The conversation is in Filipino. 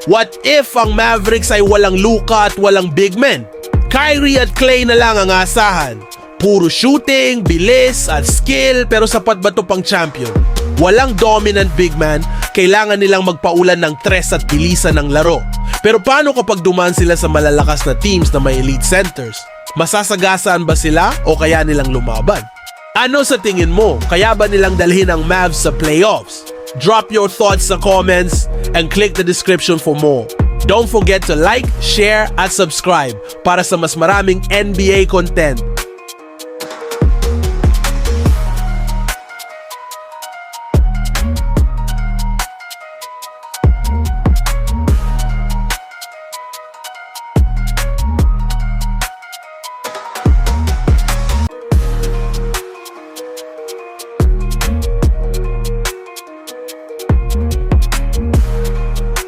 What if ang Mavericks ay walang Luka at walang big men? Kyrie at Klay na lang ang asahan. Puro shooting, bilis at skill, pero sapat ba to pang champion? Walang dominant big man, kailangan nilang magpaulan ng tres at bilisan ng laro. Pero paano kapag dumaan sila sa malalakas na teams na may elite centers? Masasagasaan ba sila o kaya nilang lumaban? Ano sa tingin mo? Kaya ba nilang dalhin ang Mavs sa playoffs? Drop your thoughts sa comments and click the description for more. Don't forget to like, share at subscribe para sa mas maraming NBA content.